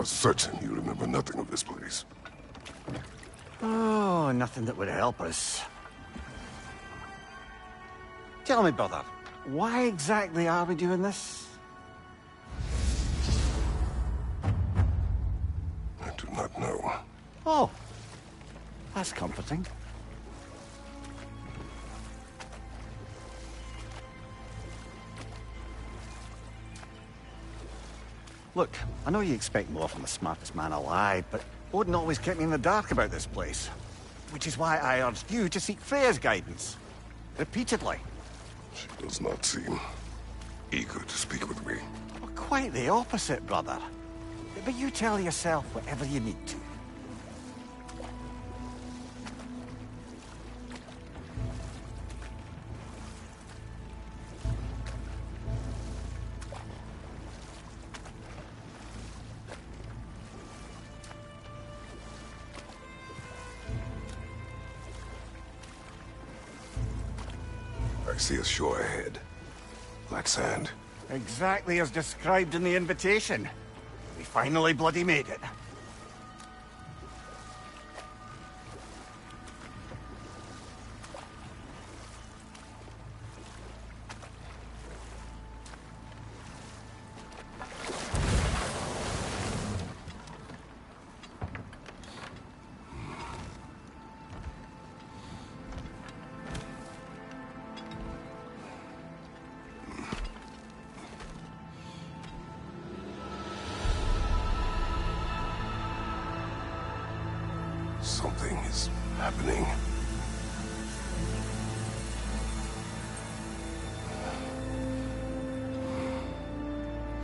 certain you remember nothing of this place. Oh, nothing that would help us. Tell me, brother, why exactly are we doing this? I do not know. Oh, that's comforting. Look, I know you expect more from the smartest man alive, but Odin always kept me in the dark about this place. Which is why I urged you to seek Freya's guidance. Repeatedly. She does not seem eager to speak with me. Well, quite the opposite, brother. But you tell yourself whatever you need to. I see a shore ahead. Black sand. Exactly as described in the invitation. We finally bloody made it. Something is happening.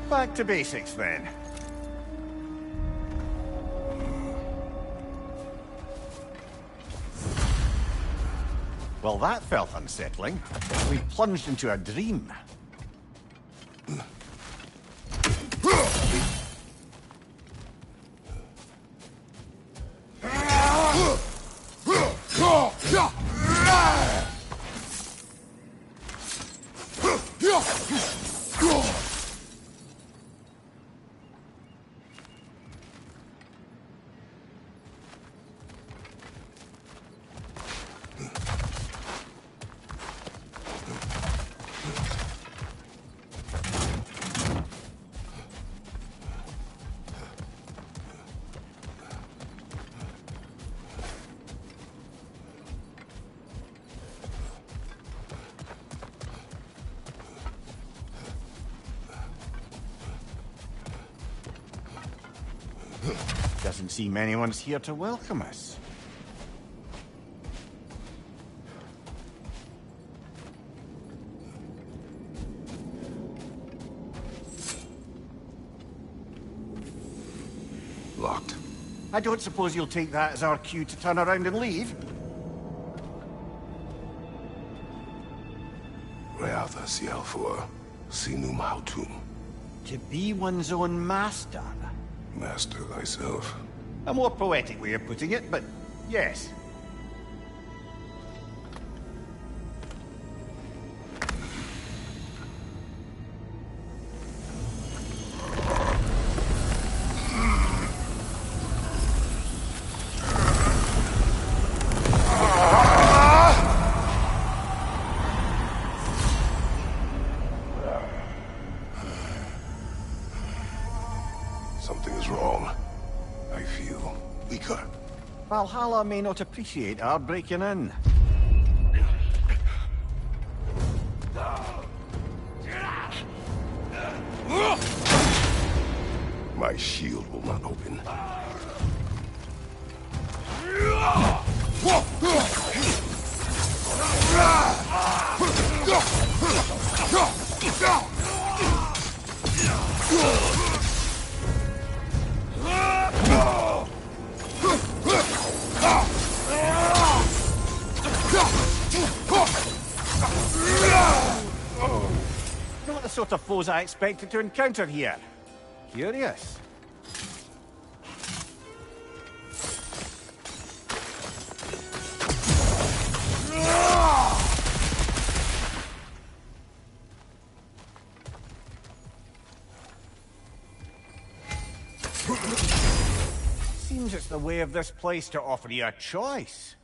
Back to basics, then. Well, that felt unsettling. We plunged into a dream. Doesn't seem anyone's here to welcome us. Locked. I don't suppose you'll take that as our cue to turn around and leave? Reatha Sialfur, Sinum Hautum. To be one's own master. Master thyself. A more poetic way of putting it, but yes. Something is wrong. I feel weaker. Valhalla may not appreciate our breaking in. My shield will not open. Not the sort of foes I expected to encounter here. Curious. the way of this place to offer you a choice.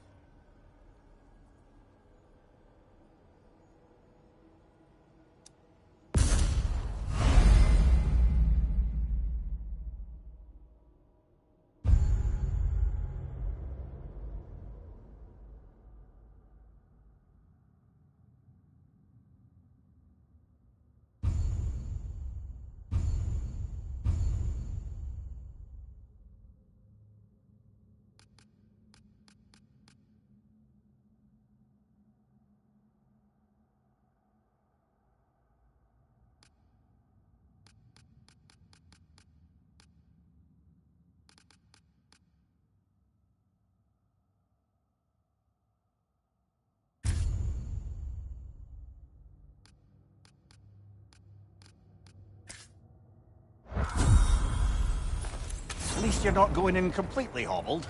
At least you're not going in completely hobbled.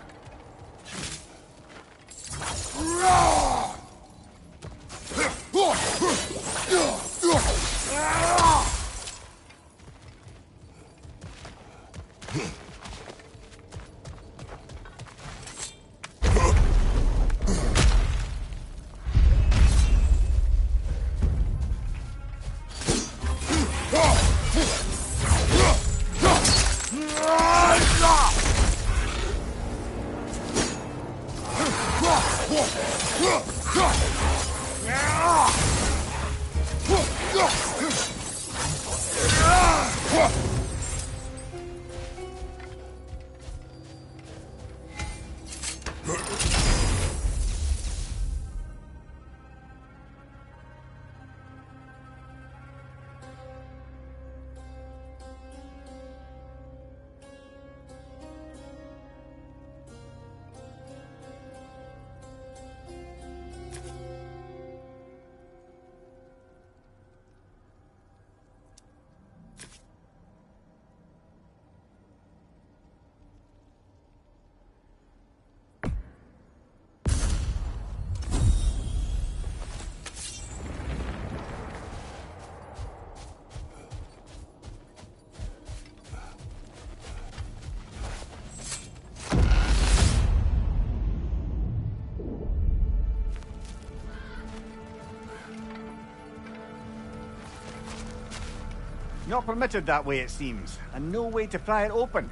Not permitted that way, it seems, and no way to pry it open.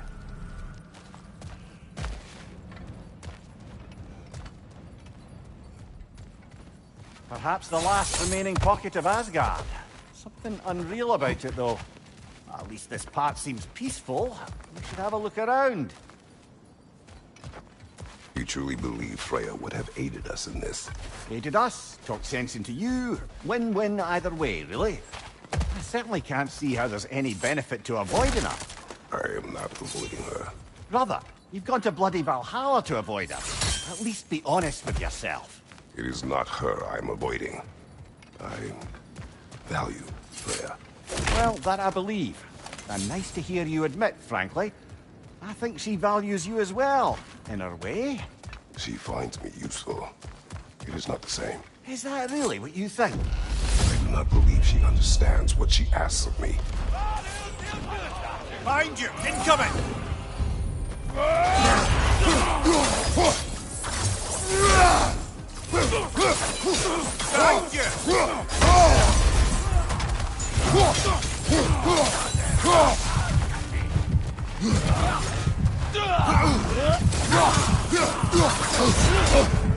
Perhaps the last remaining pocket of Asgard. Something unreal about it, though. At least this part seems peaceful. We should have a look around. You truly believe Freya would have aided us in this? Aided us, talked sense into you. Win-win either way, really. I certainly can't see how there's any benefit to avoiding her. I am not avoiding her. Brother, you've gone to bloody Valhalla to avoid her. At least be honest with yourself. It is not her I am avoiding. I value Freya. Well, that I believe. And nice to hear you admit, frankly. I think she values you as well, in her way. She finds me useful. It is not the same. Is that really what you think? I do not believe she understands what she asks of me. Mind you, incoming! Behind you!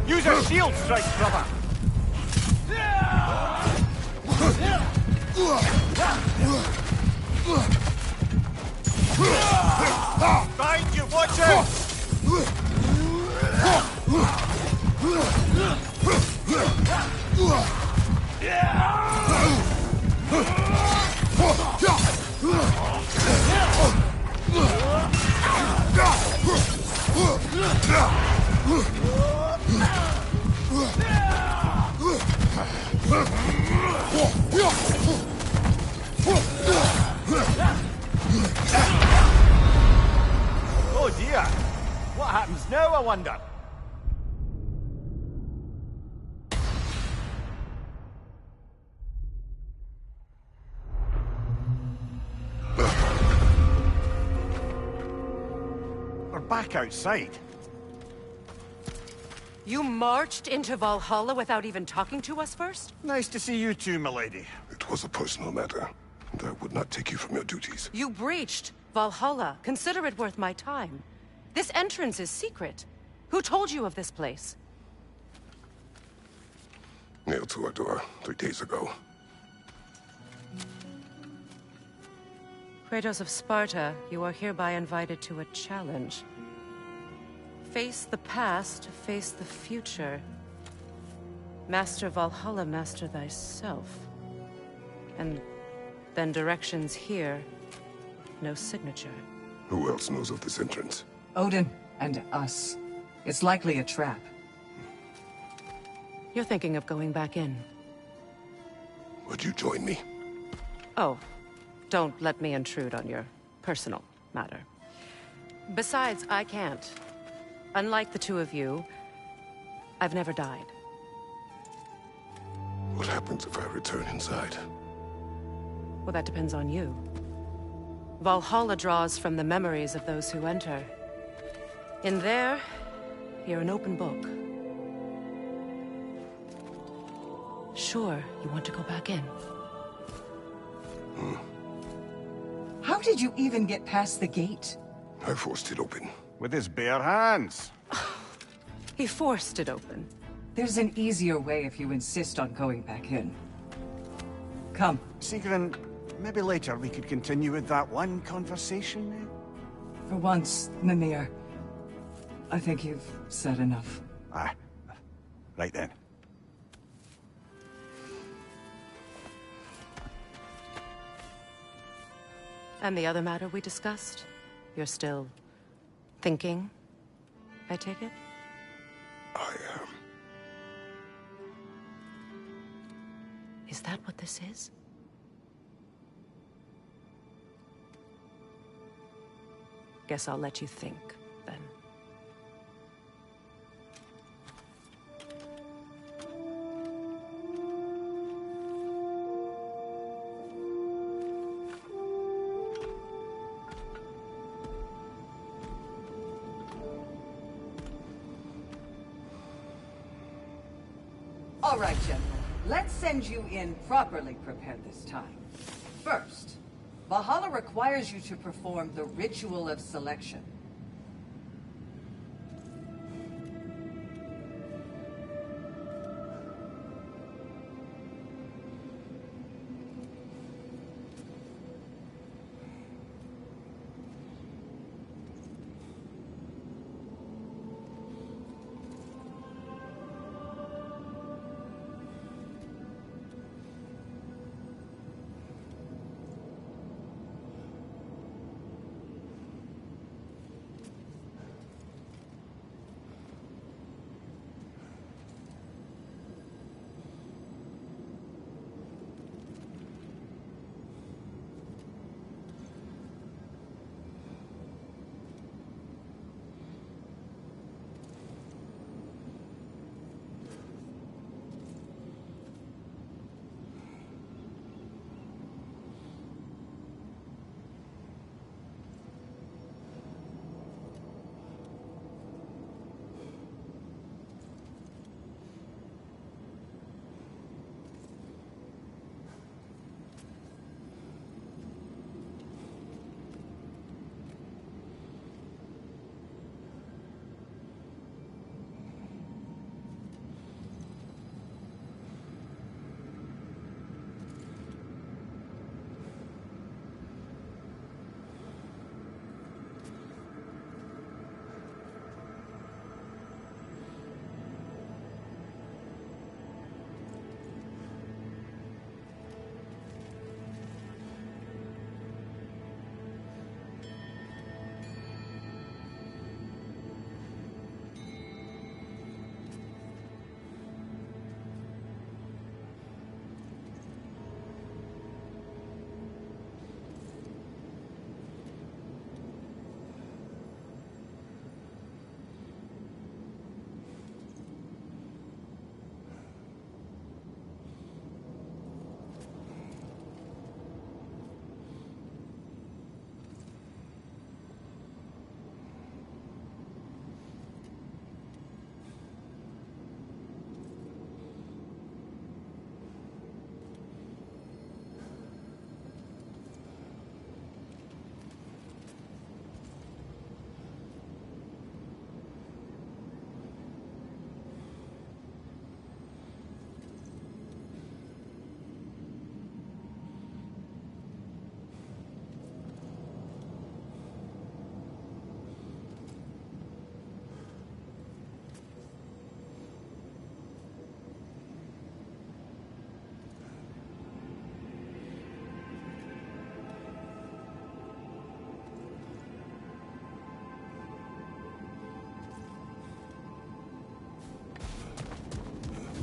Use a shield strike, brother! Behind you, watch out! Oh dear! What happens now, I wonder? We're back back outside. You marched into Valhalla without even talking to us first? Nice to see you too, milady. It was a personal matter, and I would not take you from your duties. You breached Valhalla. Consider it worth my time. This entrance is secret. Who told you of this place? Nailed to our door 3 days ago. Kratos of Sparta, you are hereby invited to a challenge. Face the past, face the future. Master Valhalla, master thyself. And then directions here, no signature. Who else knows of this entrance? Odin and us. It's likely a trap. You're thinking of going back in. Would you join me? Oh, don't let me intrude on your personal matter. Besides, I can't. Unlike the two of you, I've never died. What happens if I return inside? Well, that depends on you. Valhalla draws from the memories of those who enter. In there, you're an open book. Sure, you want to go back in. How did you even get past the gate? I forced it open. With his bare hands. He forced it open. There's an easier way if you insist on going back in. Come. Sigrun, maybe later we could continue with that one conversation, eh? For once, Mimir. I think you've said enough. Aye. Right then. And the other matter we discussed? You're still thinking, I take it? I am. Is that what this is? Guess I'll let you think, then. All right, General. Let's send you in properly prepared this time. First, Valhalla requires you to perform the ritual of selection.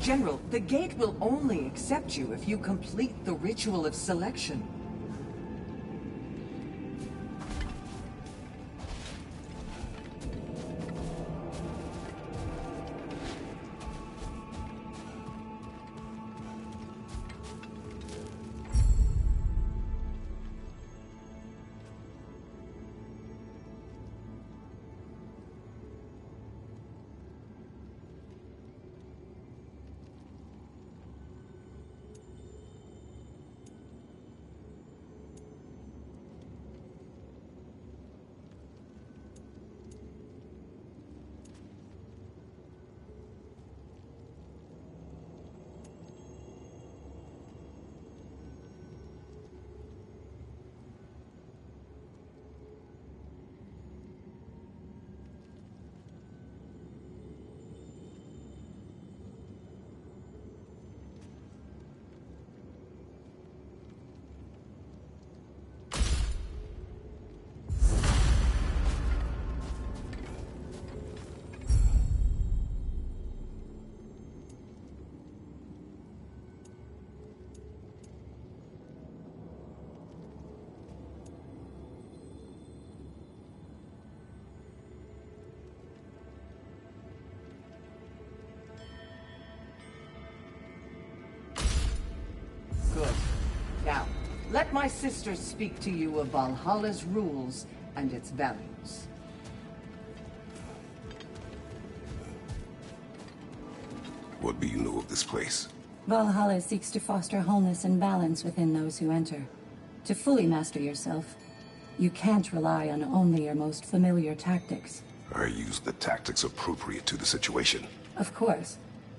General, the gate will only accept you if you complete the ritual of selection. Good. Now, let my sister speak to you of Valhalla's rules and its values. What do you know of this place? Valhalla seeks to foster wholeness and balance within those who enter. To fully master yourself, you can't rely on only your most familiar tactics. I use the tactics appropriate to the situation. Of course,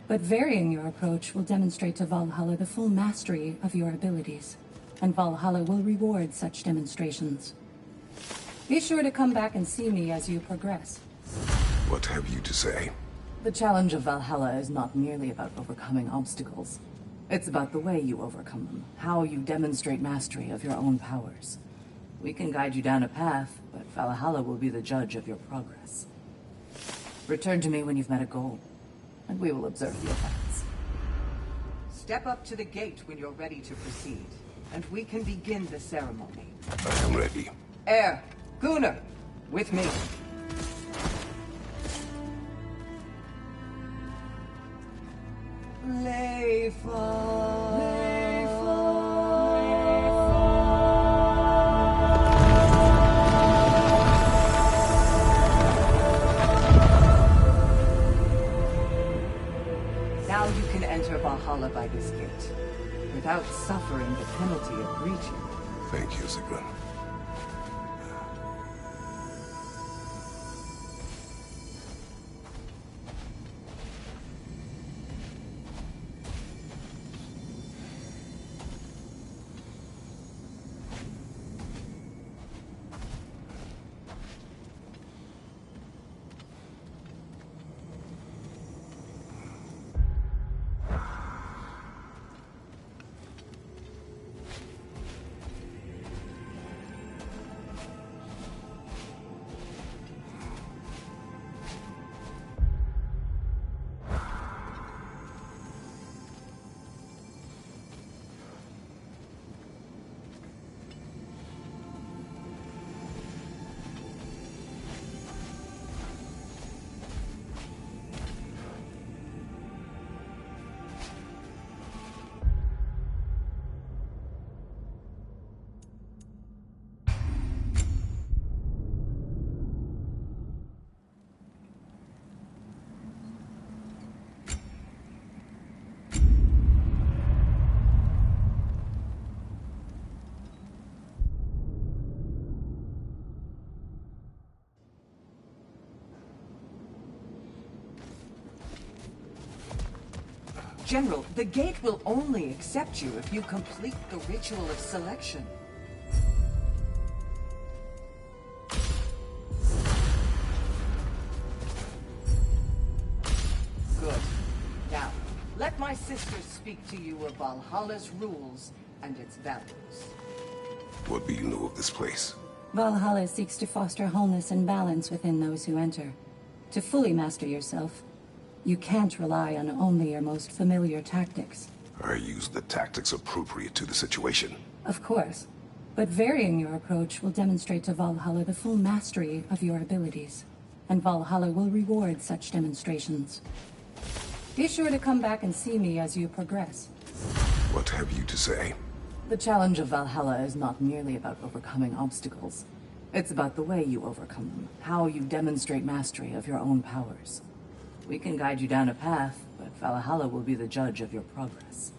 but varying your approach will demonstrate to Valhalla the full mastery of your abilities, and Valhalla will reward such demonstrations. Be sure to come back and see me as you progress. What have you to say? The challenge of Valhalla is not merely about overcoming obstacles. It's about the way you overcome them, how you demonstrate mastery of your own powers. We can guide you down a path, but Valhalla will be the judge of your progress. Return to me when you've met a goal, and we will observe the effects. Step up to the gate when you're ready to proceed, and we can begin the ceremony. I am ready. Air, Gunnar, with me. Now you can enter Valhalla by this gate, without suffering the penalty of breaching. Thank you, Sigrun. General, the gate will only accept you if you complete the ritual of selection. Good. Now, let my sister speak to you of Valhalla's rules and its values. What do you know of this place? Valhalla seeks to foster wholeness and balance within those who enter. To fully master yourself, You can't rely on only your most familiar tactics. I use the tactics appropriate to the situation. Of course. But varying your approach will demonstrate to Valhalla the full mastery of your abilities. And Valhalla will reward such demonstrations. Be sure to come back and see me as you progress. What have you to say? The challenge of Valhalla is not merely about overcoming obstacles. It's about the way you overcome them, how you demonstrate mastery of your own powers. We can guide you down a path, but Valhalla will be the judge of your progress.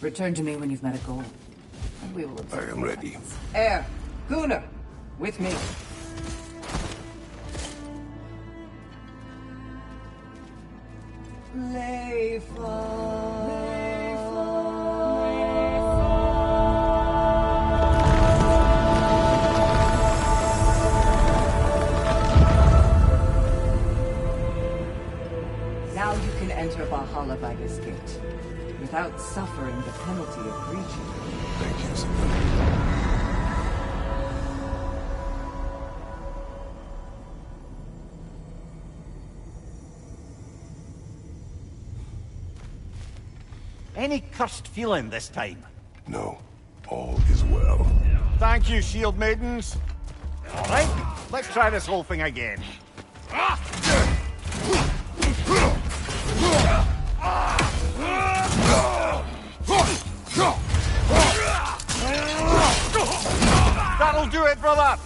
Return to me when you've met a goal, and we will observe. I am ready. Air, Gunnar, with me. Now you can enter Valhalla by this gate, without suffering the penalty of breaching. Thank you, Sigmund. Any cursed feeling this time? No, all is well. Thank you, shield maidens. All right, let's try this whole thing again. That'll do it, brother!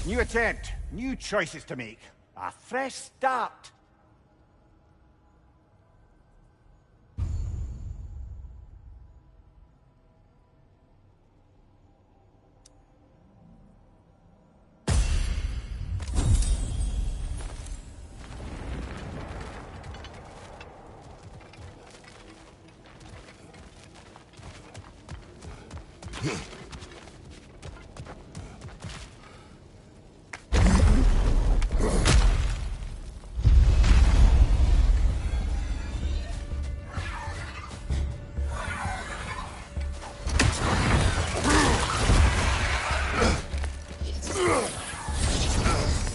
New attempt, new choices to make. A fresh start.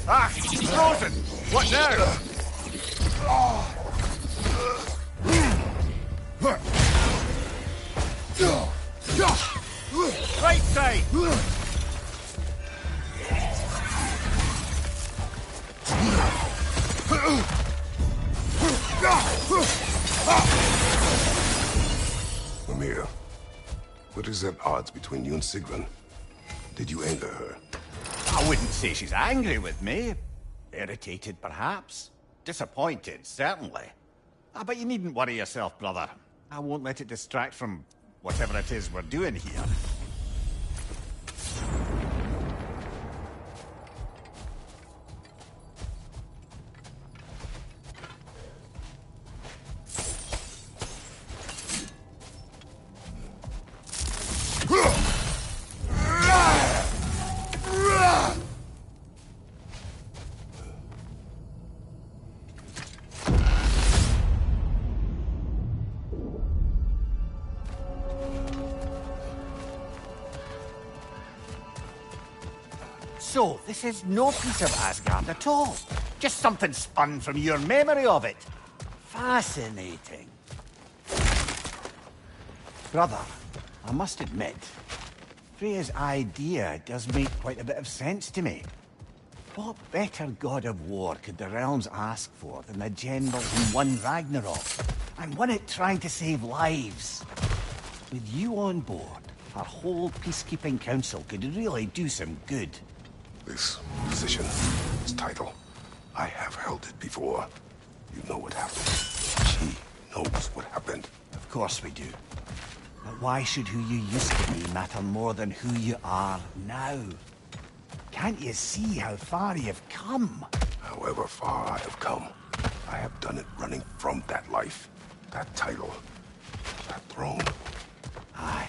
Ah, he's frozen! What now? Right side! Mimir, what is at odds between you and Sigrun? Did you anger her? I wouldn't say she's angry with me. Irritated, perhaps. Disappointed, certainly. But you needn't worry yourself, brother. I won't let it distract from whatever it is we're doing here. So, this is no piece of Asgard at all. Just something spun from your memory of it. Fascinating. Brother, I must admit, Freya's idea does make quite a bit of sense to me. What better god of war could the realms ask for than the general who won Ragnarok, and won it trying to save lives? With you on board, our whole peacekeeping council could really do some good. This position, this title, I have held it before. You know what happened. She knows what happened. Of course we do. But why should who you used to be matter more than who you are now? Can't you see how far you've come? However far I have come, I have done it running from that life, that title, that throne. Aye.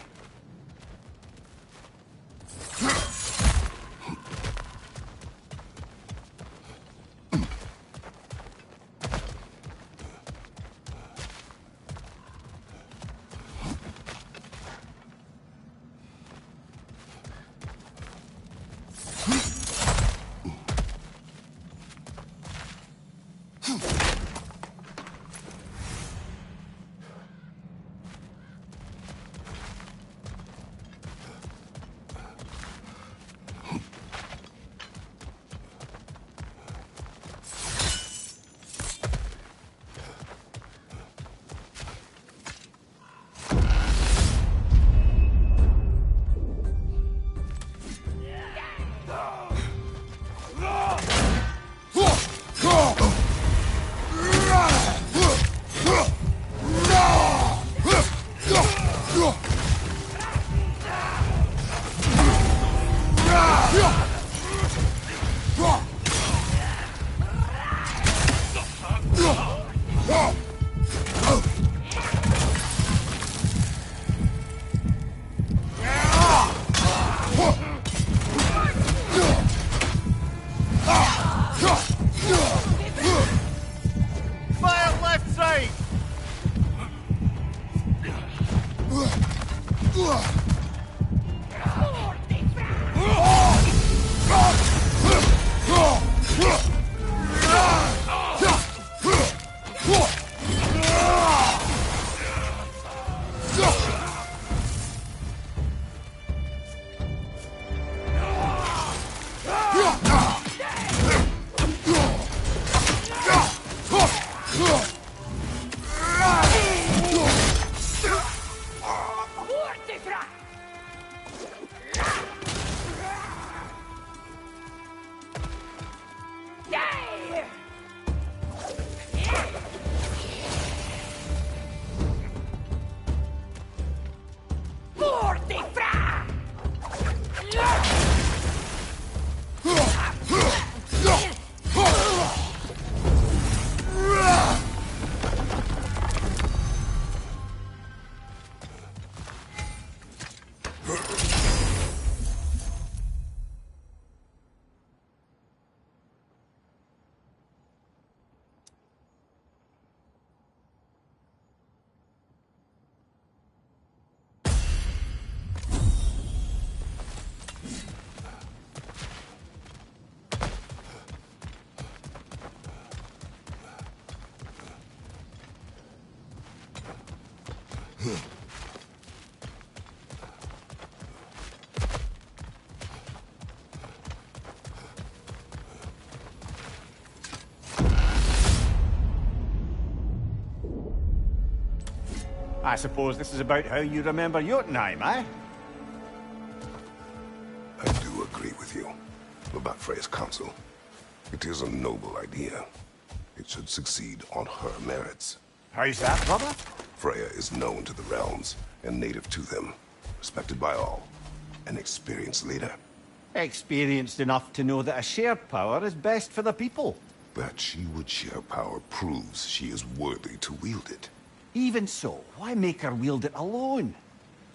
I suppose this is about how you remember Jotunheim, eh? I do agree with you about Freya's council. It is a noble idea. It should succeed on her merits. How's that, brother? Freya is known to the realms and native to them, respected by all, an experienced leader. Experienced enough to know that a shared power is best for the people. That she would share power proves she is worthy to wield it. Even so, why make her wield it alone?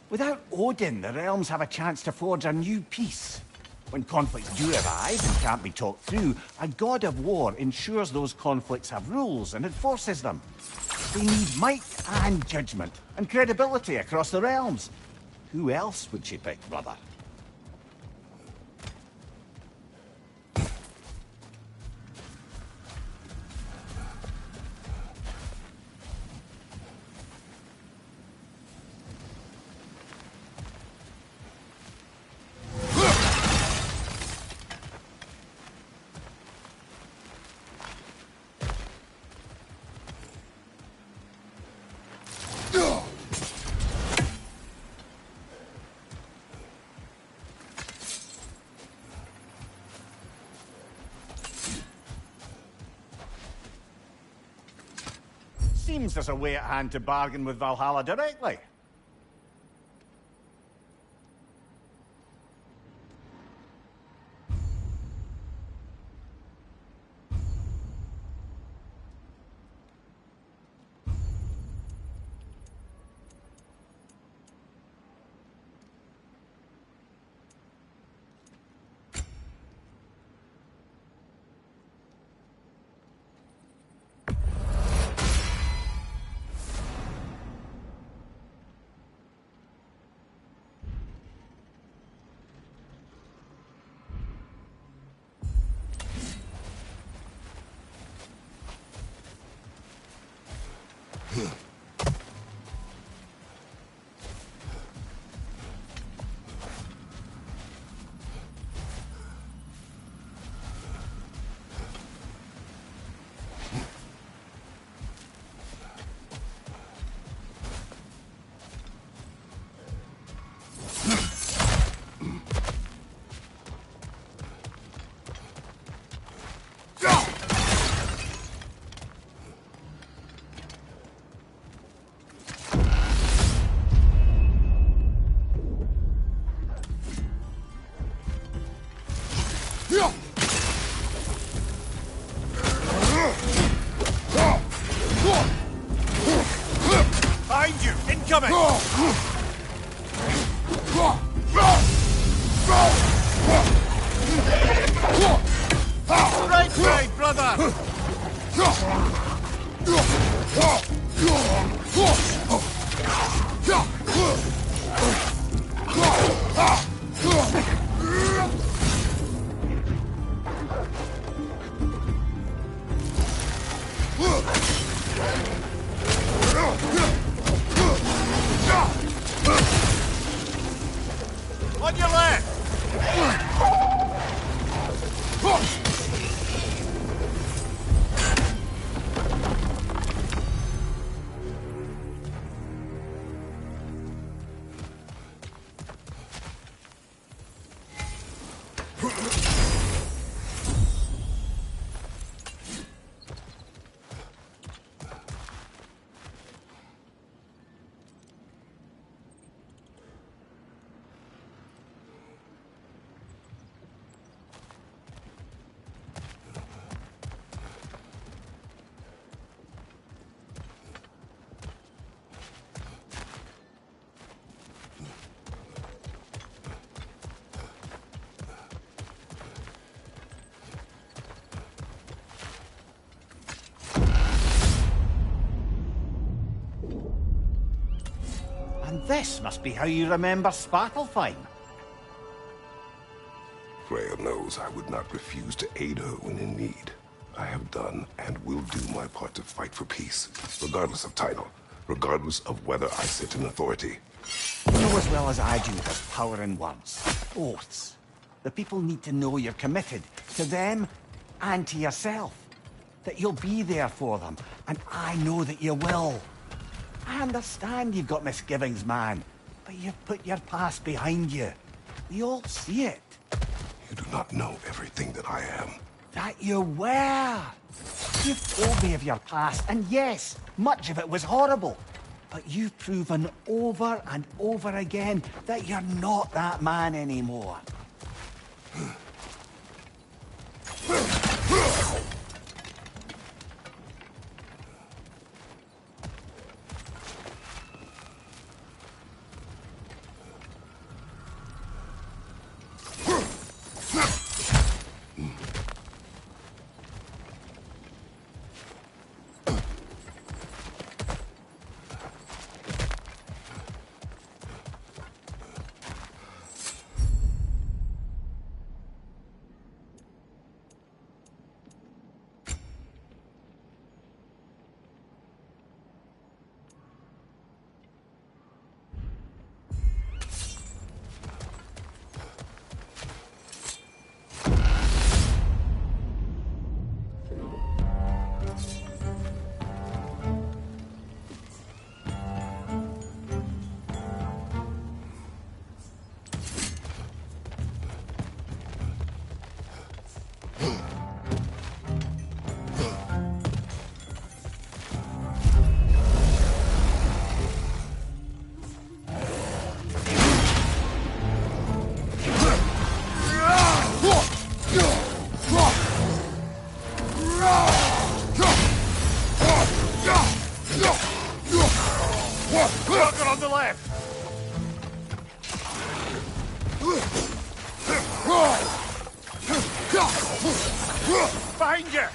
Without Odin, the realms have a chance to forge a new peace. When conflicts do arise and can't be talked through, a god of war ensures those conflicts have rules and enforces them. They need might and judgment, and credibility across the realms. Who else would she pick, brother? Seems there's a way at hand to bargain with Valhalla directly. Behind you! Incoming! Right side, brother! On your left! And this must be how you remember Svartalfheim. Freya knows I would not refuse to aid her when in need. I have done and will do my part to fight for peace, regardless of title, regardless of whether I sit in authority. You know as well as I do there's power in words, oaths. The people need to know you're committed, to them and to yourself. That you'll be there for them, and I know that you will. I understand you've got misgivings, man. But you've put your past behind you. We all see it. You do not know everything that I am. That you were. You've told me of your past, and yes, much of it was horrible. But you've proven over and over again that you're not that man anymore. Rocket on the left! Behind you!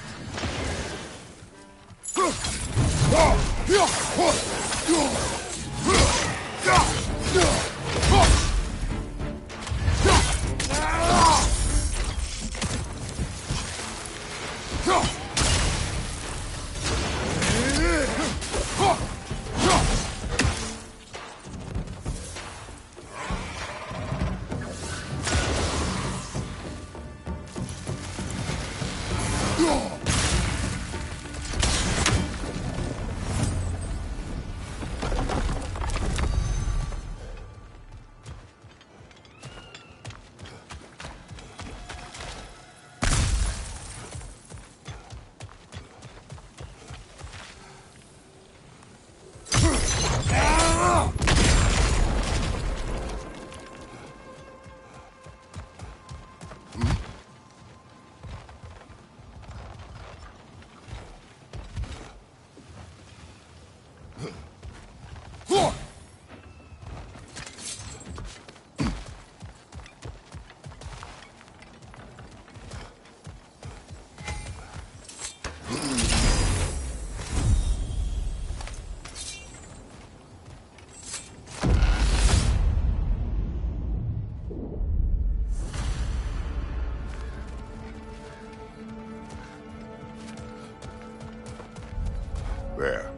There.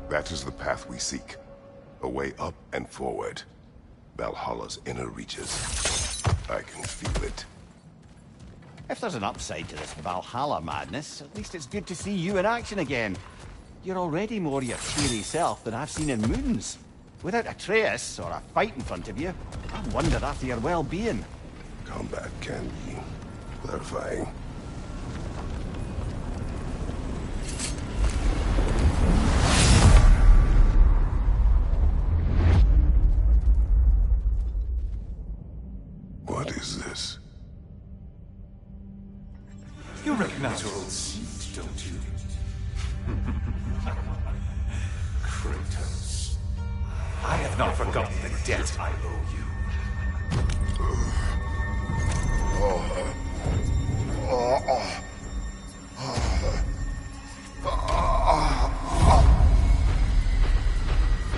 That is the path we seek. A way up and forward. Valhalla's inner reaches. I can feel it. If there's an upside to this Valhalla madness, at least it's good to see you in action again. You're already more your cheery self than I've seen in moons. Without Atreus or a fight in front of you, I wonder after your well-being. Combat can be clarifying. What is this? You recognize your old seat, don't you? Kratos. I have not forgotten the debt I owe you.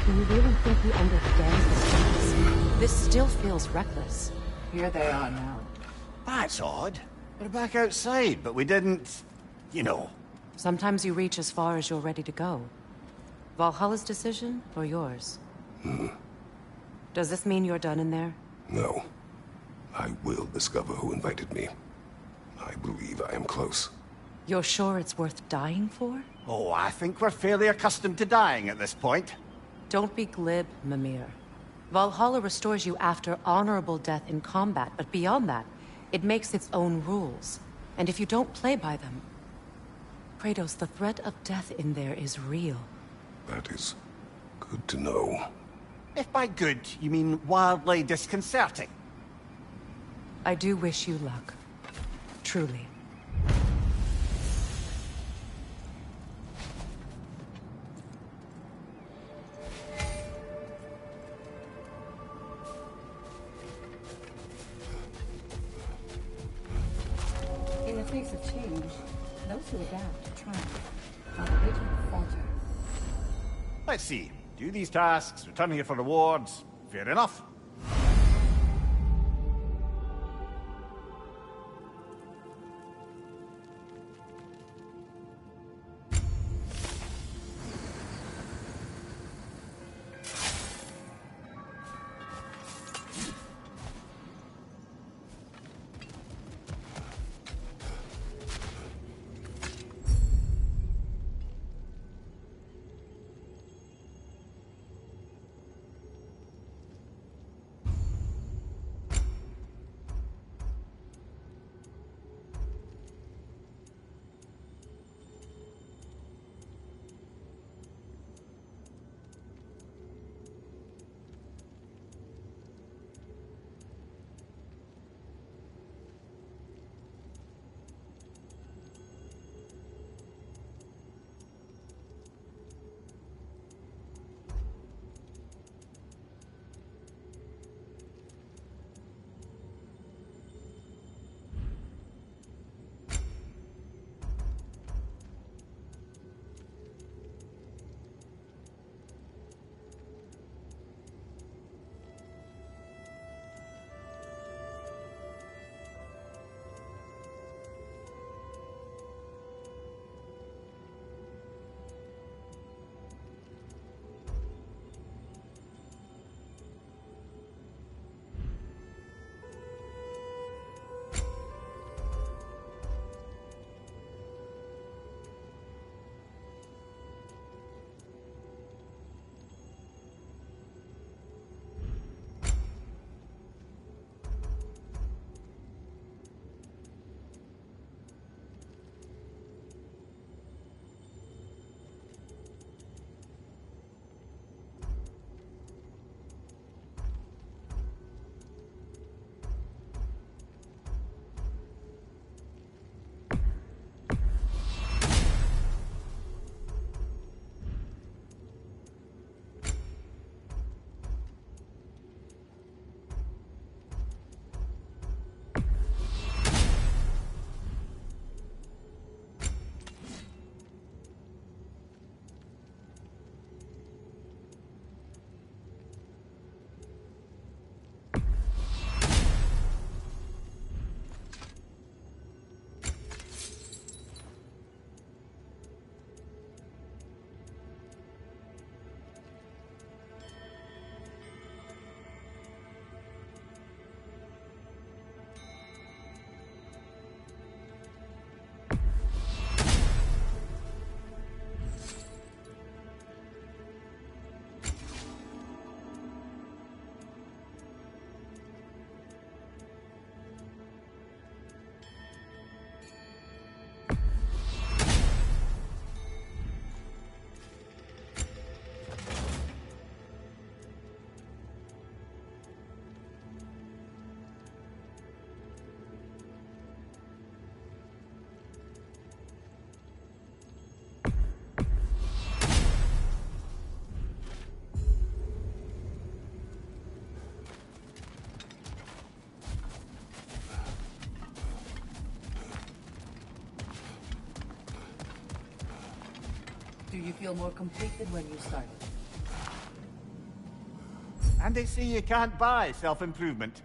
Do you really think he understands this? This still feels reckless. Here they are now. That's odd. We're back outside, but we didn't... you know. Sometimes you reach as far as you're ready to go. Valhalla's decision, or yours? Does this mean you're done in there? No. I will discover who invited me. I believe I am close. You're sure it's worth dying for? Oh, I think we're fairly accustomed to dying at this point. Don't be glib, Mimir. Valhalla restores you after honorable death in combat, but beyond that, it makes its own rules. And if you don't play by them... Kratos, the threat of death in there is real. That is good to know. If by good, you mean wildly disconcerting. I do wish you luck. Truly. In the face of change, those who adapt triumph, while the rigid falter. Let's see. Do these tasks, return here for rewards. Fair enough. Do you feel more complete than when you started? And they say you can't buy self-improvement.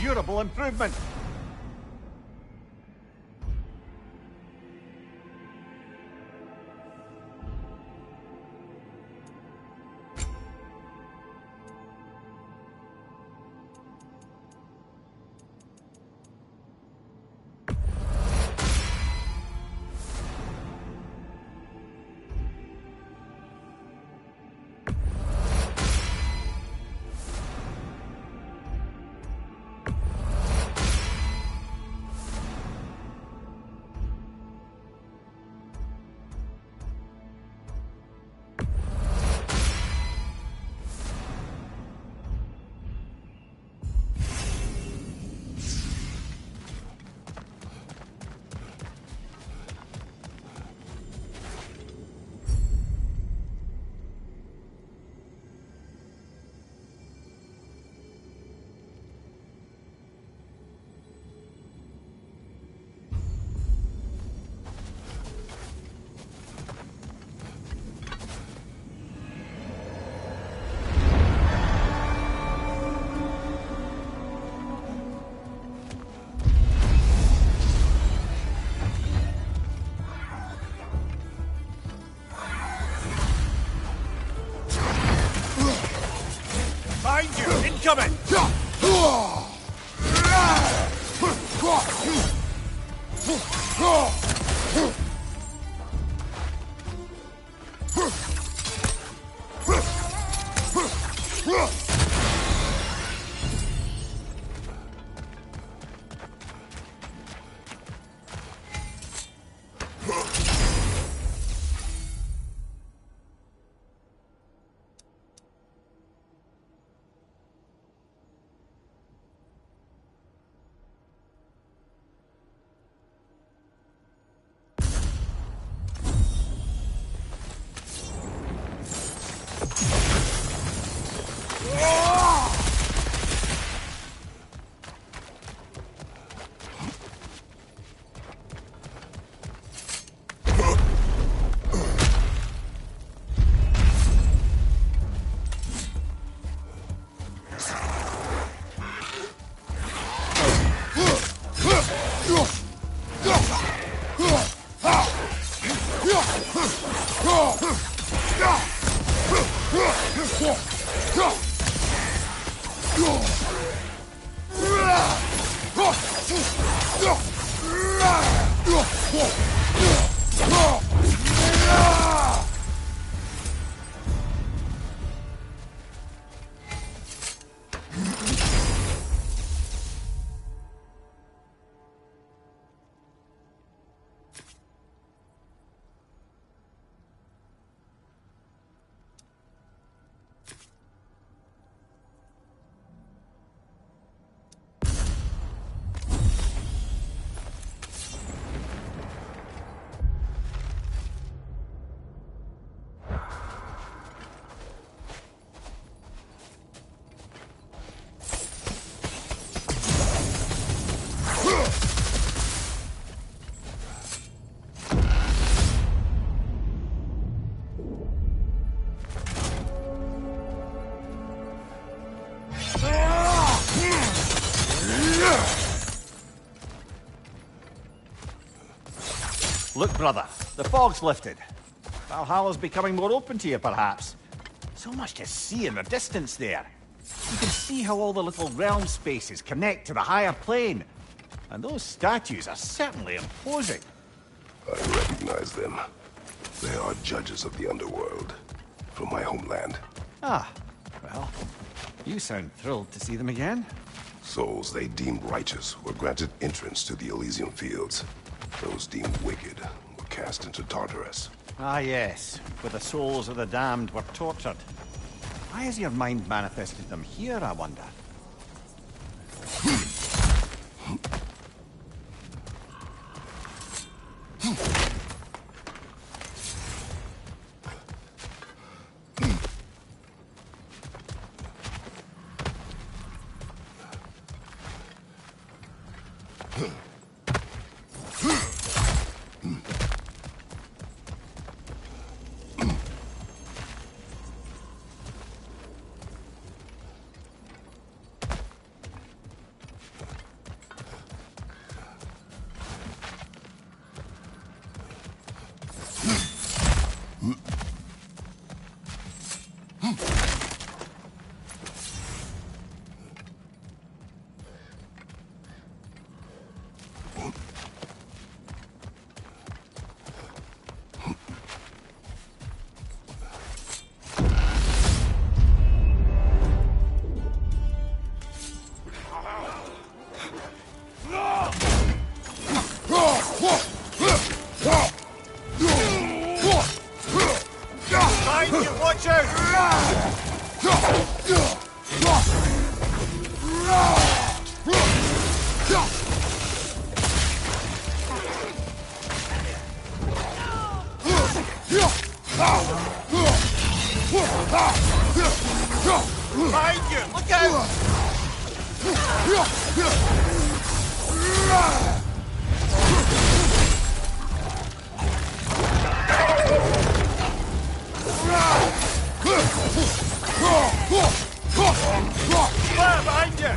durable improvement. Behind you! Incoming! Look, brother, the fog's lifted. Valhalla's becoming more open to you, perhaps. So much to see in the distance there. You can see how all the little realm spaces connect to the higher plane. And those statues are certainly imposing. I recognize them. They are judges of the underworld, from my homeland. Ah, well, you sound thrilled to see them again. Souls they deemed righteous were granted entrance to the Elysium Fields. Those deemed wicked were cast into Tartarus. Ah, yes, where the souls of the damned were tortured. Why has your mind manifested them here, I wonder? Behind you! Look out! Fire behind you!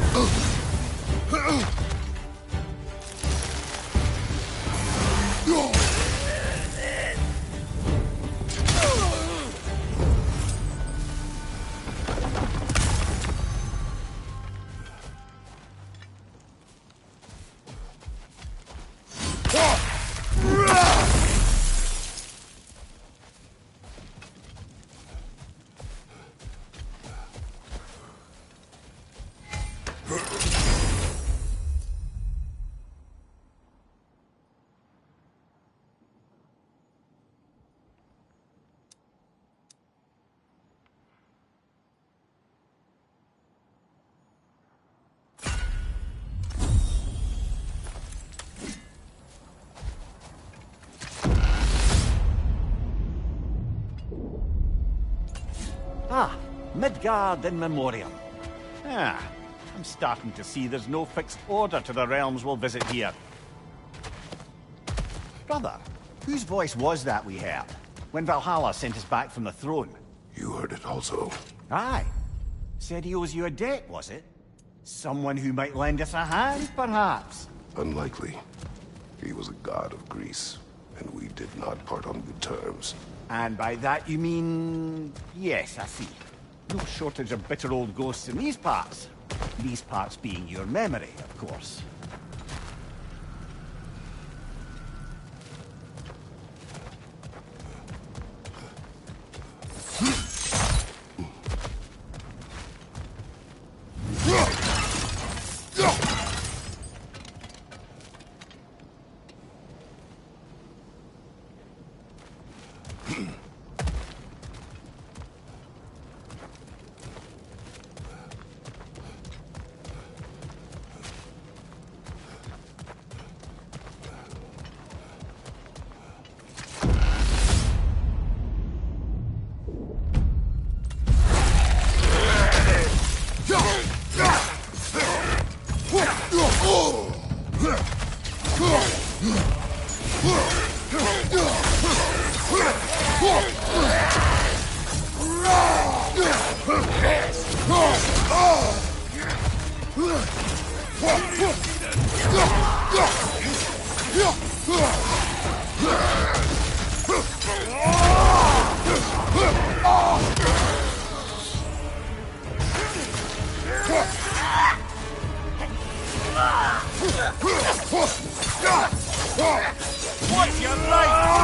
Ah, Midgard in Memoriam. Ah, I'm starting to see there's no fixed order to the realms we'll visit here. Brother, whose voice was that we heard when Valhalla sent us back from the throne? You heard it also. Aye. Said he owes you a debt, was it? Someone who might lend us a hand, perhaps? Unlikely. He was a god of Greece, and we did not part on good terms. And by that you mean... Yes, I see. No shortage of bitter old ghosts in these parts. These parts being your memory, of course. What's your life?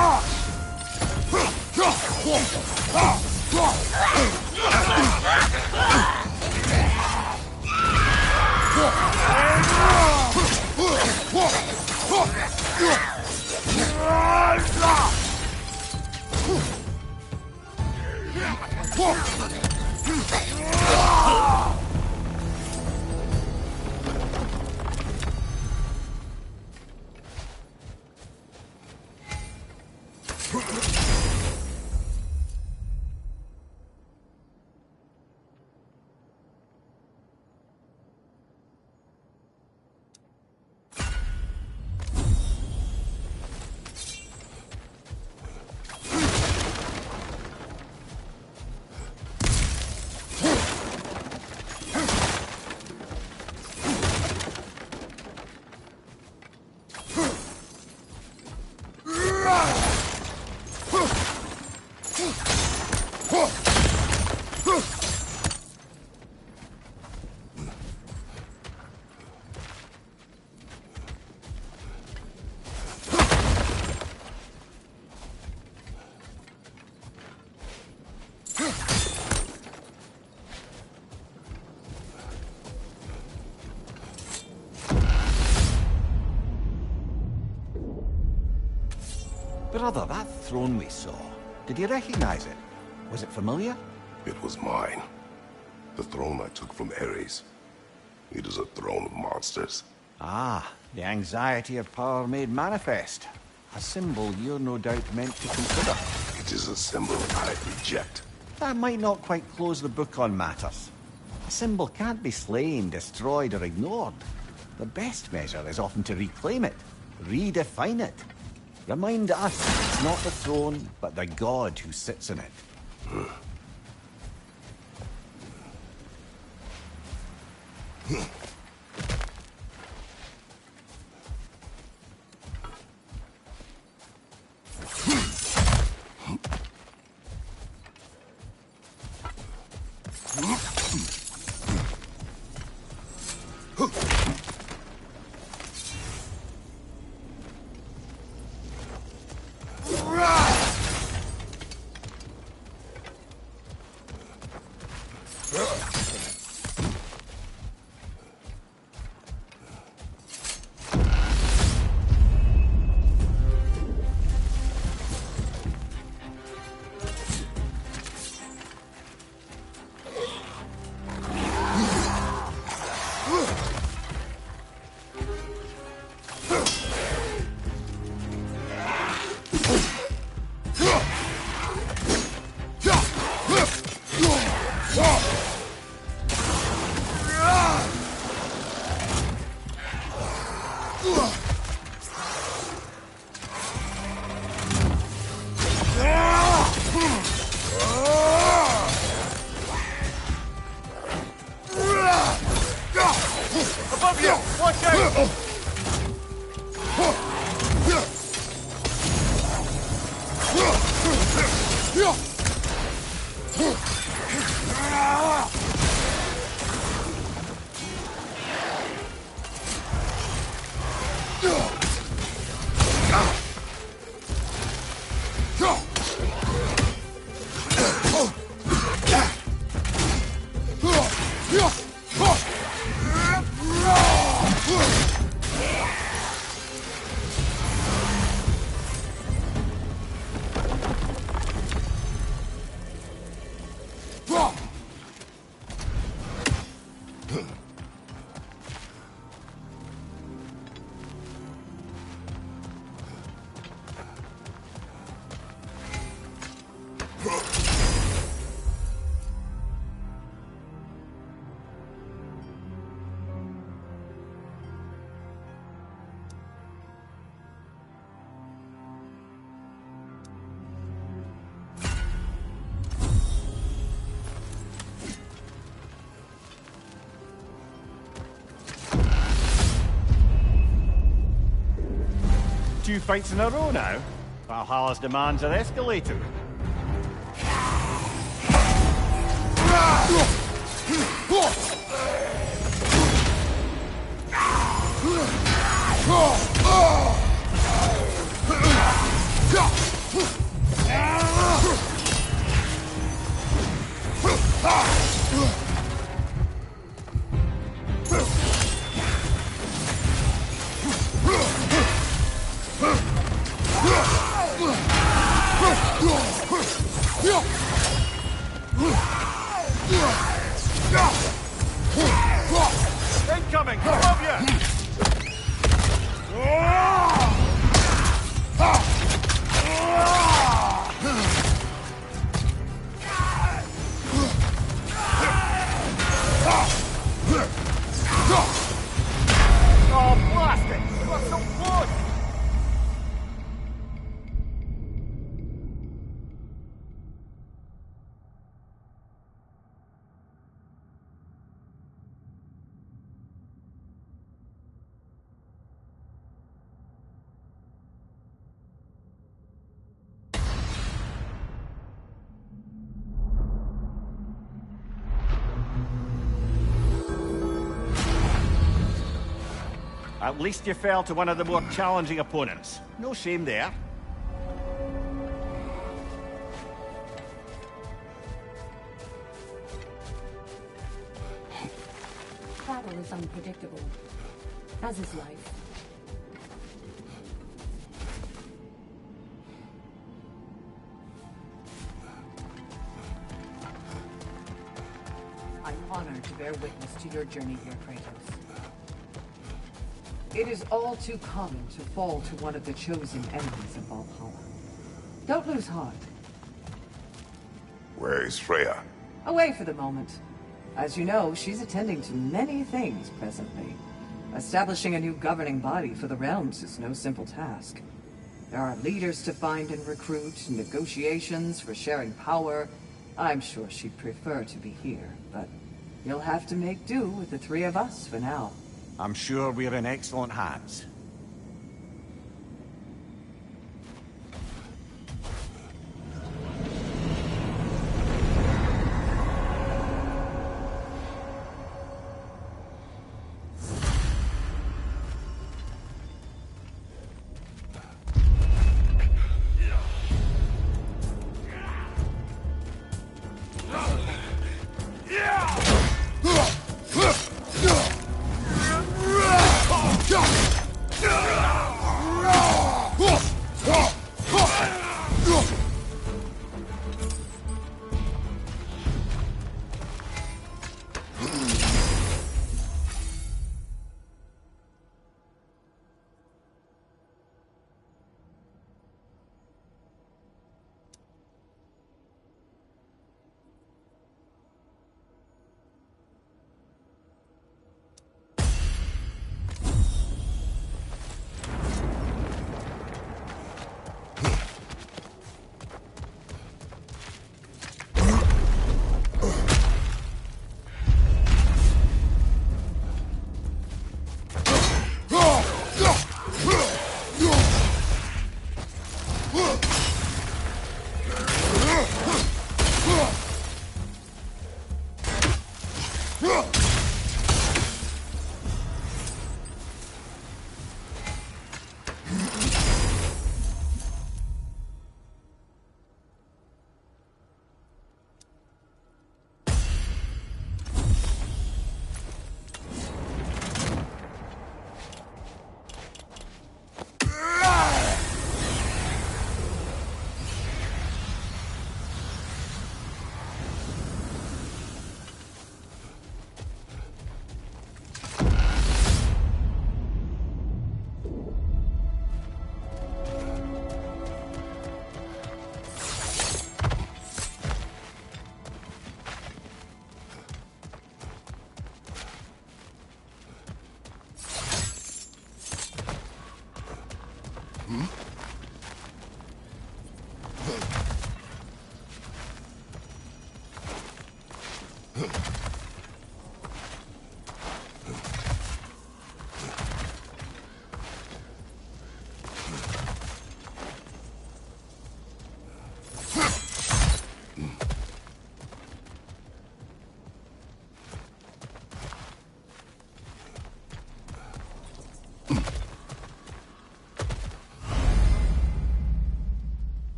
Brother, that throne we saw, did you recognize it? Was it familiar? It was mine. The throne I took from Ares. It is a throne of monsters. Ah, the anxiety of power made manifest. A symbol you're no doubt meant to consider. It is a symbol I reject. That might not quite close the book on matters. A symbol can't be slain, destroyed, or ignored. The best measure is often to reclaim it, redefine it. Remind us it's not the throne, but the god who sits in it. Above you! Watch out! Two fights in a row now. Valhalla's demands are escalating. Incoming! Above you! Oh, blast it! You are so close! At least you fell to one of the more challenging opponents. No shame there. Battle is unpredictable, as is life. I'm honored to bear witness to your journey here, Kratos. It is all too common to fall to one of the chosen enemies of Valhalla. Don't lose heart. Where is Freya? Away for the moment. As you know, she's attending to many things presently. Establishing a new governing body for the realms is no simple task. There are leaders to find and recruit, negotiations for sharing power. I'm sure she'd prefer to be here, but you'll have to make do with the three of us for now. I'm sure we're in excellent hands.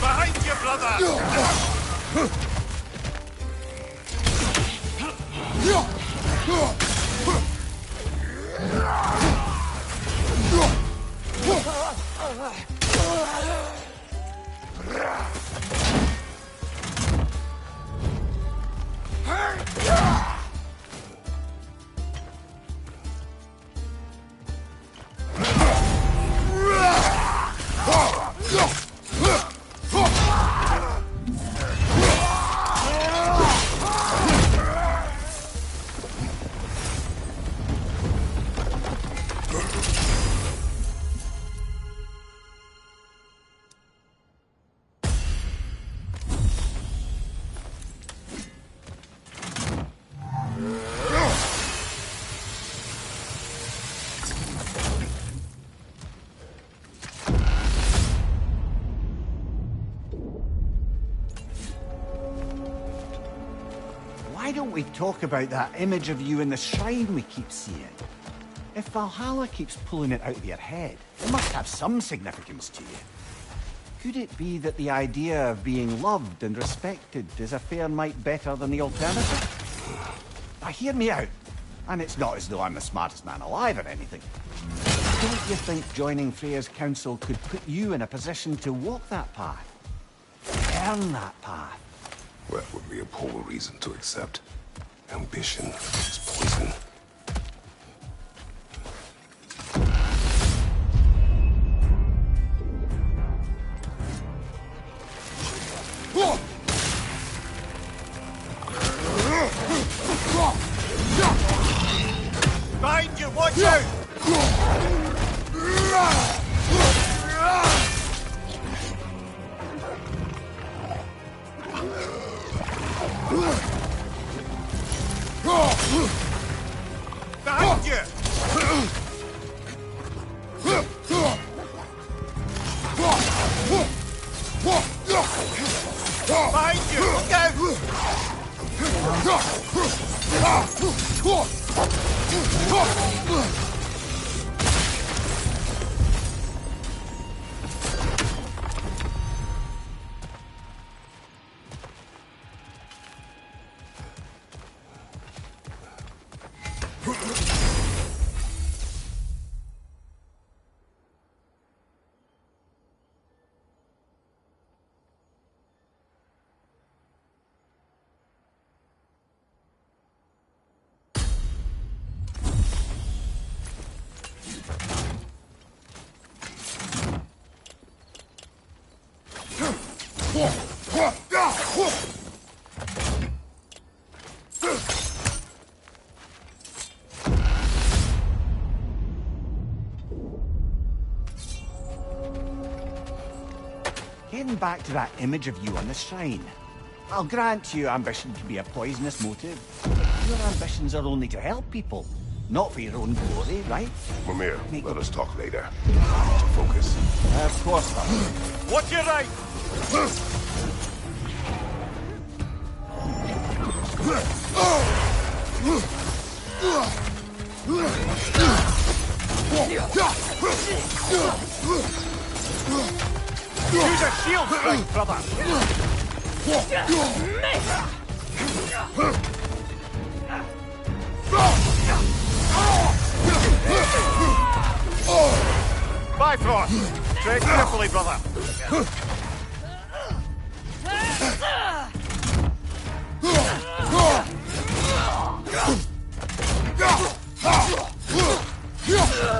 Behind you, brother! we talk about that image of you in the shrine we keep seeing? If Valhalla keeps pulling it out of your head, it must have some significance to you. Could it be that the idea of being loved and respected is a fair mite better than the alternative? Now hear me out, and it's not as though I'm the smartest man alive or anything. Don't you think joining Freya's council could put you in a position to walk that path? Earn that path? That would be a poor reason to accept. Ambition is poison. Behind you, watch out! Behind you! Behind you! Look out! Getting back to that image of you on the shrine. I'll grant you ambition can be a poisonous motive, but your ambitions are only to help people, not for your own glory, right? Mimir, let us talk later. To focus. Of course not. Watch your right! Use a shield strike, brother! Bifrost! Tread carefully, brother!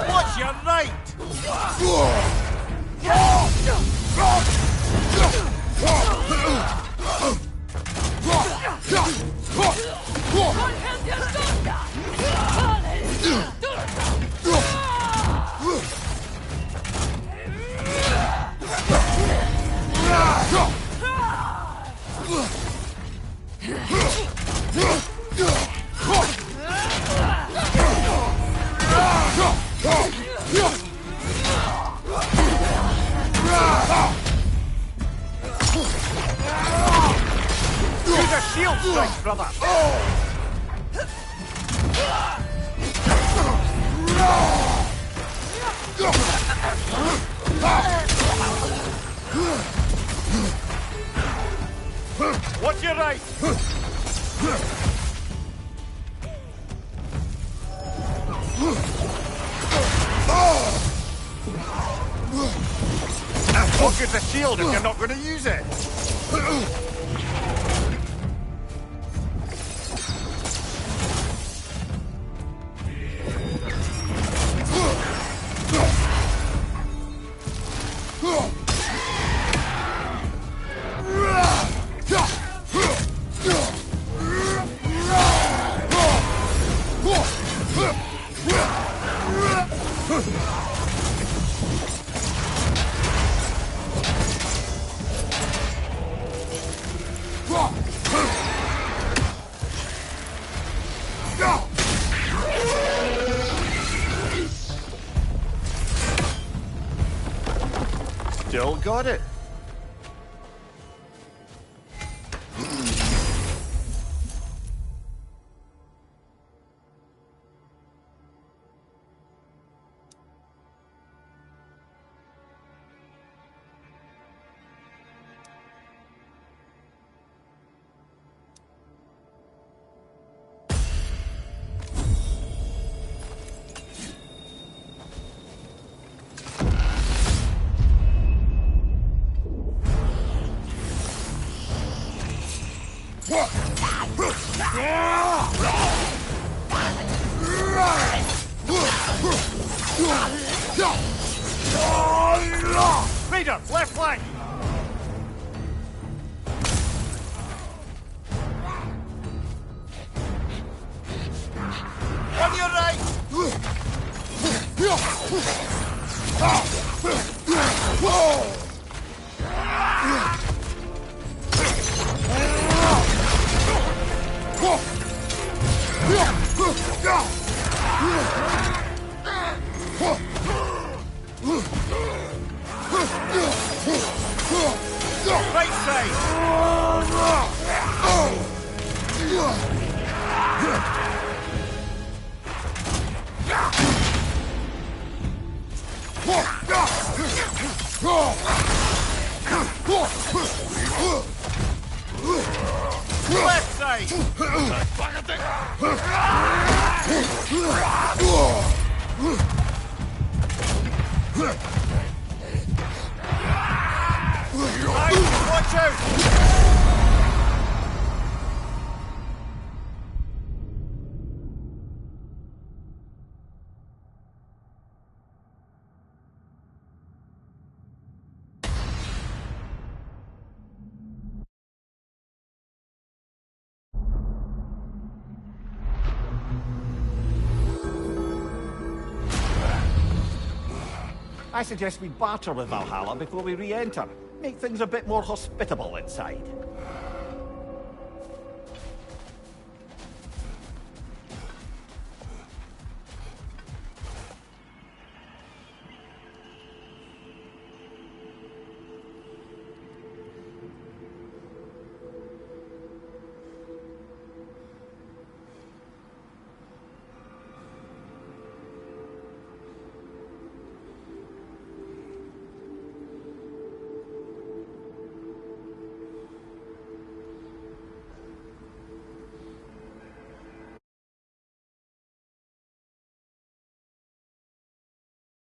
Watch your right! Use a shield strike, brother! Watch your right! What good's a shield if you're not going to use it? Still got it. Raider, left flank! On your right! Right side! Left side! Watch out! I suggest we barter with Valhalla before we re-enter. Make things a bit more hospitable inside.